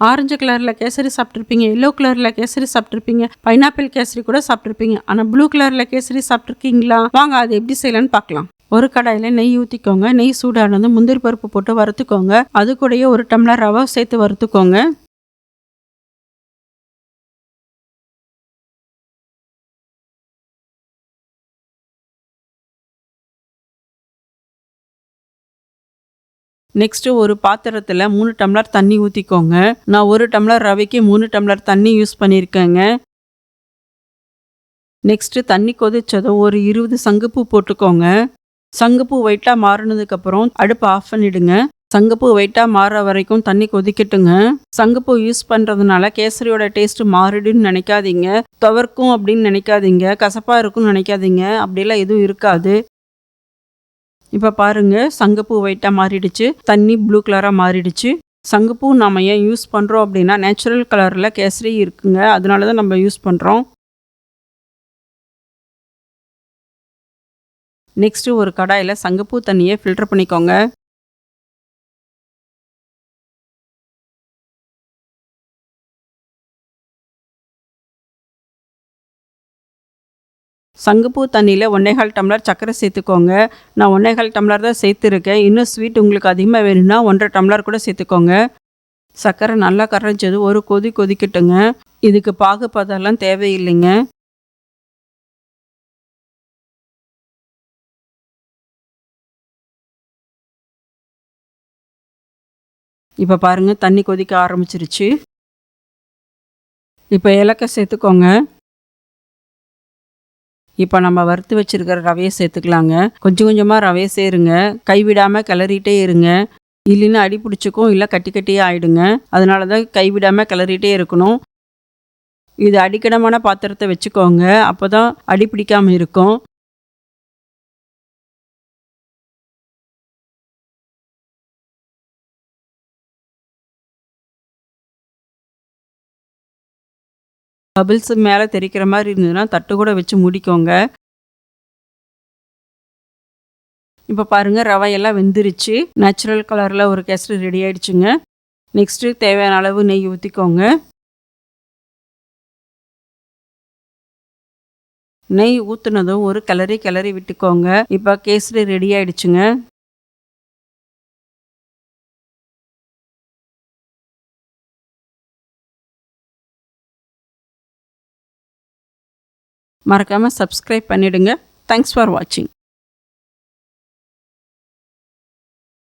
Orange கலரில் kesari சாப்பிட்ருப்பீங்க, yellow கலரில் kesari சாப்பிட்ருப்பீங்க, pineapple kesari கூட சாப்பிட்ருப்பீங்க. ஆனால் ப்ளூ கலரில் கேசரி சாப்பிட்ருக்கீங்களா? வாங்க அது எப்படி செய்யலான்னு பார்க்கலாம். ஒரு கடாயில் நெய் ஊற்றிக்கோங்க. நெய் சூடானது முந்திரி பருப்பு போட்டு வறுத்துக்கோங்க. அது கூடயே 1 டம்ளர் ரவை சேர்த்து வறுத்துக்கோங்க. நெக்ஸ்ட்டு ஒரு பாத்திரத்தில் 3 டம்ளர் தண்ணி ஊற்றிக்கோங்க. நான் 1 டம்ளர் ரவைக்கு 3 டம்ளர் தண்ணி யூஸ் பண்ணியிருக்கேங்க. நெக்ஸ்ட்டு தண்ணி கொதிச்சதும் ஒரு 20 சங்குப்பூ போட்டுக்கோங்க. சங்குப்பூ ஒயிட்டாக மாறினதுக்கப்புறம் அடுப்பை ஆஃப் பண்ணிவிடுங்க. சங்குப்பூ ஒயிட்டாக மாறுற வரைக்கும் தண்ணி கொதிக்கட்டுங்க. சங்குப்பூ யூஸ் பண்ணுறதுனால கேசரியோட டேஸ்ட்டு மாறிடுன்னு நினைக்காதீங்க. துவர்க்கும் அப்படின்னு நினைக்காதீங்க. கசப்பாக இருக்குன்னு நினைக்காதீங்க. அப்படிலாம் எதுவும் இருக்காது. இப்போ பாருங்க, சங்குப்பூ ஒயிட்டாக மாறிடுச்சு. தண்ணி ப்ளூ கலராக மாறிடுச்சு. சங்குப்பூ நம்ம ஏன் யூஸ் பண்ணுறோம் அப்படின்னா நேச்சுரல் கலரில் கேசரி இருக்குங்க. அதனால தான் நம்ம யூஸ் பண்ணுறோம். நெக்ஸ்ட்டு ஒரு கடாயில் சங்குப்பூ தண்ணியை ஃபில்டர் பண்ணிக்கோங்க. சங்குப்பூ தண்ணியில் 1 1/4 டம்ளர் சர்க்கரை சேர்த்துக்கோங்க. நான் 1 1/4 டம்ளர் தான் சேர்த்துருக்கேன். இன்னும் ஸ்வீட் உங்களுக்கு அதிகமாக வேணும்னா 1 1/2 டம்ளர் கூட சேர்த்துக்கோங்க. சர்க்கரை நல்லா கரைஞ்சது ஒரு கொதி கொதிக்கட்டுங்க. இதுக்கு பாகுபதெல்லாம் தேவையில்லைங்க. இப்போ பாருங்க, தண்ணி கொதிக்க ஆரம்பிச்சிருச்சு. இப்போ ஏலக்காய் சேர்த்துக்கோங்க. இப்போ நம்ம வறுத்து வச்சிருக்கிற ரவையை சேர்த்துக்கலாங்க. கொஞ்சம் கொஞ்சமாக ரவையை சேருங்க. கைவிடாமல் கிளறிட்டே இருங்க. இல்லைன்னா அடி பிடிச்சிக்கும், இல்லை கட்டி கட்டியே ஆகிடுங்க. அதனால தான் கைவிடாமல் கிளறிட்டே இருக்கணும். இது அடிக்கடமான பாத்திரத்தை வச்சுக்கோங்க. அப்போ தான் அடி பிடிக்காமல் இருக்கும். பபிள்ஸ் மேலே தெரிக்கிற மாதிரி இருந்ததுன்னா தட்டு கூட வச்சு மூடிக்கோங்க. இப்போ பாருங்கள், ரவையெல்லாம் வெந்துருச்சு. நேச்சுரல் கலரில் ஒரு கேசரி ரெடி ஆகிடுச்சுங்க. நெக்ஸ்ட்டு தேவையான அளவு நெய் ஊற்றிக்கோங்க. நெய் ஊற்றுனதும் ஒரு கிளறி விட்டுக்கோங்க. இப்போ கேசரி ரெடி ஆகிடுச்சுங்க. மறக்காமல் சப்ஸ்கிரைப் பண்ணிவிடுங்க. தேங்க்ஸ் ஃபார் வாட்சிங்.